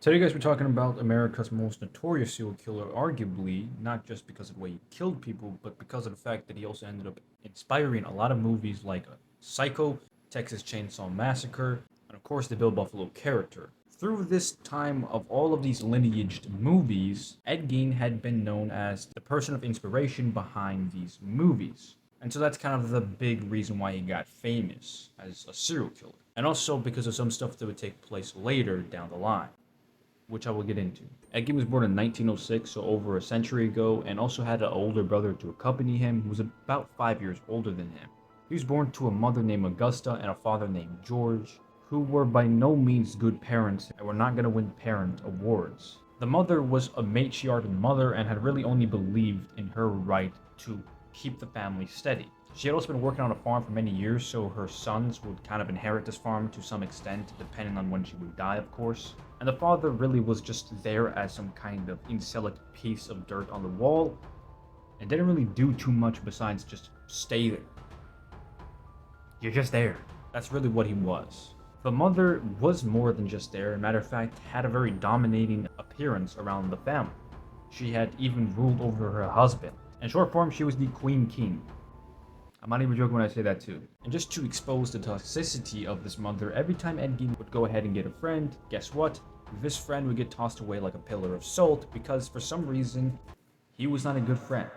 Today, guys, we're talking about America's most notorious serial killer, arguably, not just because of the way he killed people, but because of the fact that he also ended up inspiring a lot of movies like Psycho, Texas Chainsaw Massacre, and of course the Bill Buffalo character. Through this time of all of these lineaged movies, Ed Gein had been known as the person of inspiration behind these movies. And so that's kind of the big reason why he got famous as a serial killer. And also because of some stuff that would take place later down the line, which I will get into. Ed Gein was born in 1906, so over a century ago, and also had an older brother to accompany him who was about 5 years older than him. He was born to a mother named Augusta and a father named George, who were by no means good parents and were not going to win parent awards. The mother was a matriarchal mother and had really only believed in her right to keep the family steady. She had also been working on a farm for many years, so her sons would kind of inherit this farm to some extent, depending on when she would die, of course. And the father really was just there as some kind of inselect piece of dirt on the wall, and didn't really do too much besides just stay there. You're just there. That's really what he was. The mother was more than just there, as a matter of fact, had a very dominating appearance around the family. She had even ruled over her husband. In short form, she was the Queen King. I'm not even joking when I say that too. And just to expose the toxicity of this mother, every time Ed Gein would go ahead and get a friend, guess what? This friend would get tossed away like a pillar of salt because for some reason, he was not a good friend.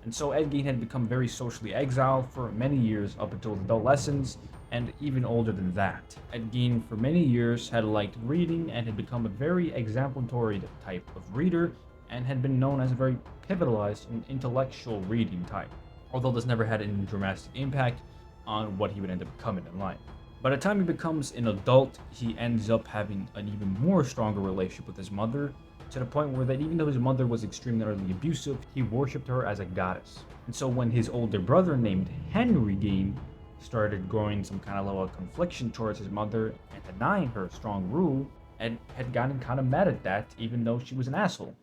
And so Ed Gein had become very socially exiled for many years up until his adolescence, and even older than that. Ed Gein for many years had liked reading and had become a very exemplary type of reader, and had been known as a very pivotalized and intellectual reading type, although this never had any dramatic impact on what he would end up becoming in life. By the time he becomes an adult, he ends up having an even more stronger relationship with his mother, to the point where that even though his mother was extremely utterly abusive, he worshipped her as a goddess. And so when his older brother named Henry Gein started growing some kind of level of confliction towards his mother and denying her strong rule, Ed had gotten kind of mad at that, even though she was an asshole.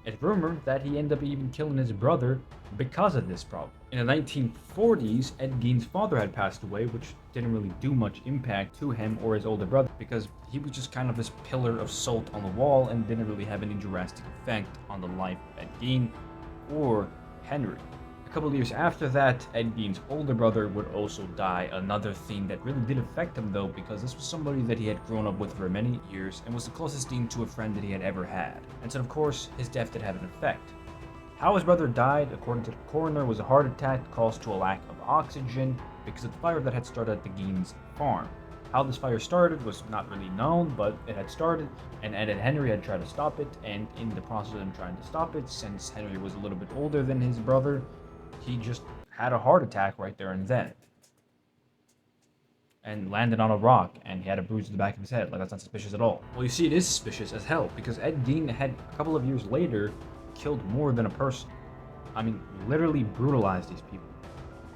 It's rumored that he ended up even killing his brother because of this problem. In the 1940s, Ed Gein's father had passed away, which didn't really do much impact to him or his older brother because he was just kind of this pillar of salt on the wall and didn't really have any drastic effect on the life of Ed Gein or Henry. A couple of years after that, Ed Gein's older brother would also die. Another thing that really did affect him though, because this was somebody that he had grown up with for many years and was the closest thing to a friend that he had ever had. And so of course, his death did have an effect. How his brother died, according to the coroner, was a heart attack caused to a lack of oxygen because of the fire that had started at the Gein's farm. How this fire started was not really known, but it had started, and Ed and Henry had tried to stop it, and in the process of them trying to stop it, since Henry was a little bit older than his brother, he just had a heart attack right there and then. And landed on a rock, and he had a bruise to the back of his head. Like, that's not suspicious at all. Well, you see, it is suspicious as hell, because Ed Gein had, a couple of years later, killed more than a person. I mean, literally brutalized these people.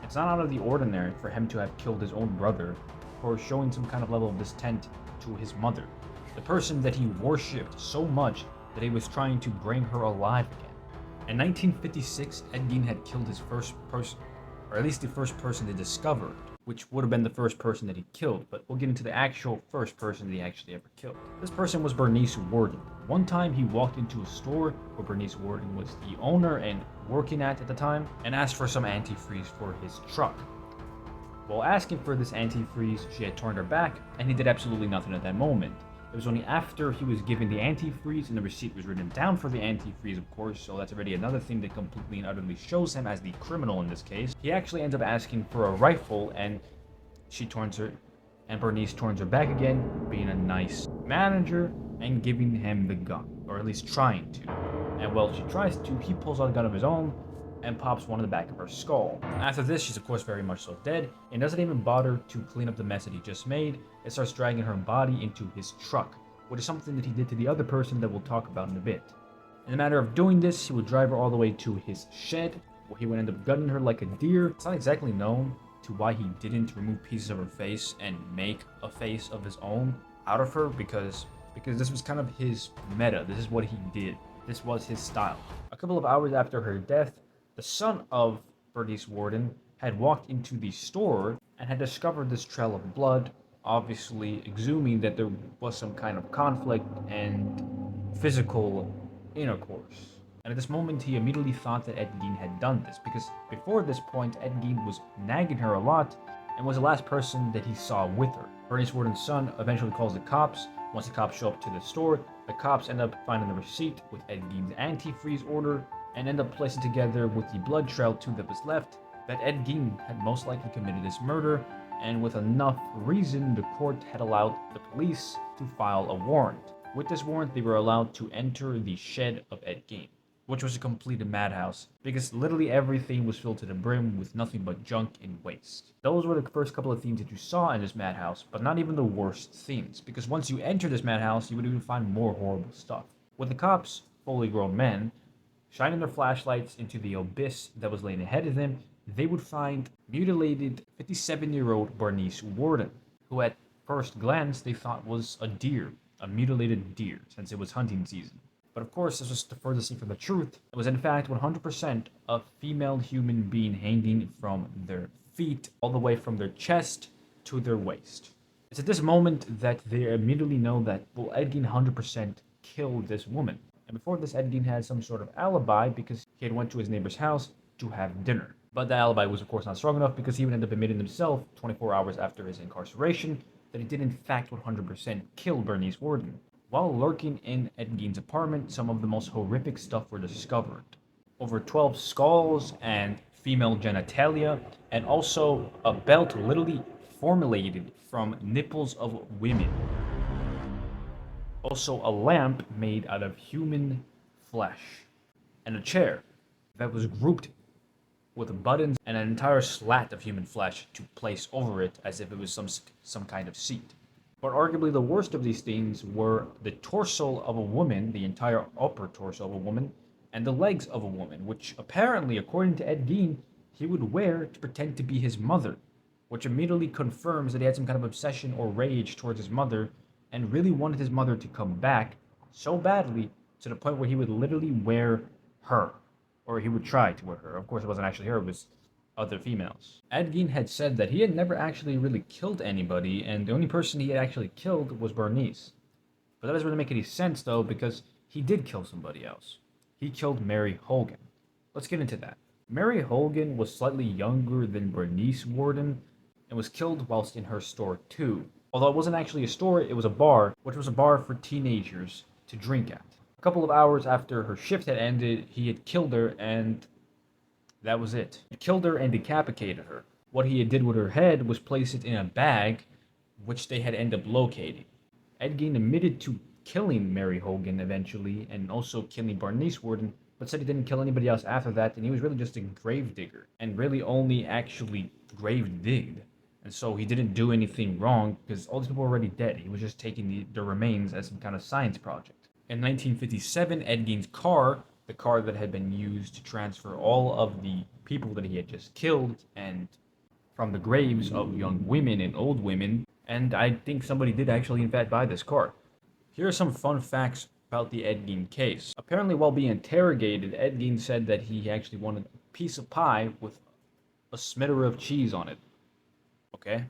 It's not out of the ordinary for him to have killed his own brother for showing some kind of level of distent to his mother, the person that he worshipped so much that he was trying to bring her alive again. In 1956, Ed Gein had killed his first person, or at least the first person they discovered, which would have been the first person that he killed, but we'll get into the actual first person that he actually ever killed. This person was Bernice Worden. One time he walked into a store where Bernice Worden was the owner and working at the time, and asked for some antifreeze for his truck. While asking for this antifreeze, she had turned her back, and he did absolutely nothing at that moment. It was only after he was given the antifreeze and the receipt was written down for the antifreeze, of course, so that's already another thing that completely and utterly shows him as the criminal in this case. He actually ends up asking for a rifle, and Bernice turns her back again, being a nice manager and giving him the gun, or at least trying to. And while she tries to, he pulls out a gun of his own and pops one in the back of her skull. After this, she's of course very much so dead, and doesn't even bother to clean up the mess that he just made, and starts dragging her body into his truck, which is something that he did to the other person that we'll talk about in a bit. In a matter of doing this, he would drive her all the way to his shed, where he would end up gutting her like a deer. It's not exactly known to why he didn't remove pieces of her face and make a face of his own out of her, because this was kind of his meta. This is what he did. This was his style. A couple of hours after her death, the son of Bernice Worden had walked into the store and had discovered this trail of blood, obviously exhuming that there was some kind of conflict and physical intercourse. And at this moment, he immediately thought that Ed Gein had done this, because before this point, Ed Gein was nagging her a lot and was the last person that he saw with her. Bernice Worden's son eventually calls the cops. Once the cops show up to the store, the cops end up finding the receipt with Ed Gein's antifreeze order and end up placing together with the blood trail too that was left that Ed Gein had most likely committed this murder, and with enough reason, the court had allowed the police to file a warrant. With this warrant, they were allowed to enter the shed of Ed Gein, which was a complete madhouse, because literally everything was filled to the brim with nothing but junk and waste. Those were the first couple of themes that you saw in this madhouse, but not even the worst themes, because once you enter this madhouse, you would even find more horrible stuff. With the cops, fully grown men, shining their flashlights into the abyss that was laying ahead of them, they would find mutilated 57-year-old Bernice Worden, who at first glance they thought was a deer, a mutilated deer, since it was hunting season. But of course, this was the furthest thing from the truth. It was in fact 100% a female human being hanging from their feet, all the way from their chest to their waist. It's at this moment that they immediately know that, well, Ed Gein 100% killed this woman. And before this, Ed Gein had some sort of alibi because he had went to his neighbor's house to have dinner. But the alibi was of course not strong enough, because he would end up admitting himself 24 hours after his incarceration that he did in fact 100% kill Bernice Worden. While lurking in Ed Gein's apartment, some of the most horrific stuff were discovered. Over 12 skulls and female genitalia, and also a belt literally formulated from nipples of women. Also a lamp made out of human flesh, and a chair that was grouped with buttons and an entire slat of human flesh to place over it as if it was some kind of seat. But arguably the worst of these things were the torso of a woman, the entire upper torso of a woman, and the legs of a woman, which apparently, according to Ed Gein, he would wear to pretend to be his mother, which immediately confirms that he had some kind of obsession or rage towards his mother and really wanted his mother to come back so badly to the point where he would literally wear her, or he would try to wear her. Of course, it wasn't actually her, it was other females. Ed Gein had said that he had never actually really killed anybody, and the only person he had actually killed was Bernice. But that doesn't really make any sense though, because he did kill somebody else. He killed Mary Hulgan. Let's get into that. Mary Hulgan was slightly younger than Bernice Worden and was killed whilst in her store too. Although it wasn't actually a store, it was a bar, which was a bar for teenagers to drink at. A couple of hours after her shift had ended, he had killed her, and that was it. He killed her and decapitated her. What he did with her head was place it in a bag, which they had ended up locating. Ed Gein admitted to killing Mary Hulgan eventually, and also killing Bernice Worden, but said he didn't kill anybody else after that, and he was really just a grave digger, and really only actually grave digged. And so he didn't do anything wrong, because all these people were already dead. He was just taking the remains as some kind of science project. In 1957, Ed Gein's car, the car that had been used to transfer all of the people that he had just killed, and from the graves of young women and old women, and I think somebody did actually in fact buy this car. Here are some fun facts about the Ed Gein case. Apparently, while being interrogated, Ed Gein said that he actually wanted a piece of pie with a smatter of cheese on it. Okay?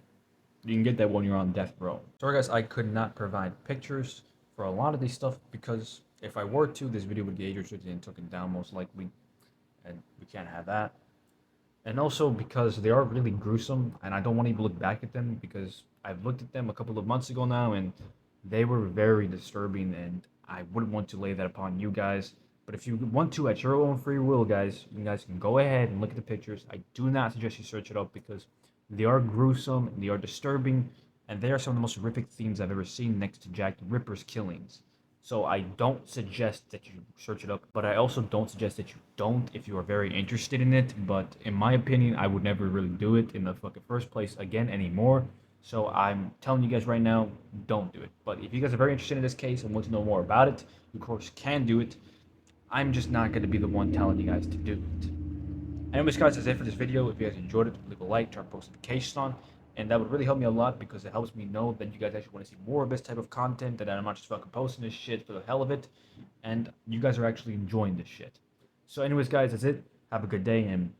You can get that when you're on death row. Sorry guys, I could not provide pictures for a lot of this stuff, because if I were to, this video would get age restricted and taken down most likely, and we can't have that. And also because they are really gruesome, and I don't want to even look back at them, because I've looked at them a couple of months ago now, and they were very disturbing, and I wouldn't want to lay that upon you guys. But if you want to, at your own free will, guys, you guys can go ahead and look at the pictures. I do not suggest you search it up, because they are gruesome, and they are disturbing, and they are some of the most horrific things I've ever seen, next to Jack the Ripper's killings. So I don't suggest that you search it up, but I also don't suggest that you don't if you are very interested in it. But in my opinion, I would never really do it in the fucking first place again anymore. So I'm telling you guys right now, don't do it. But if you guys are very interested in this case and want to know more about it, you of course can do it. I'm just not going to be the one telling you guys to do it. Anyways guys, that's it for this video. If you guys enjoyed it, leave a like, turn post notifications on, and that would really help me a lot, because it helps me know that you guys actually want to see more of this type of content, that I'm not just fucking posting this shit for the hell of it, and you guys are actually enjoying this shit. So anyways guys, that's it. Have a good day, and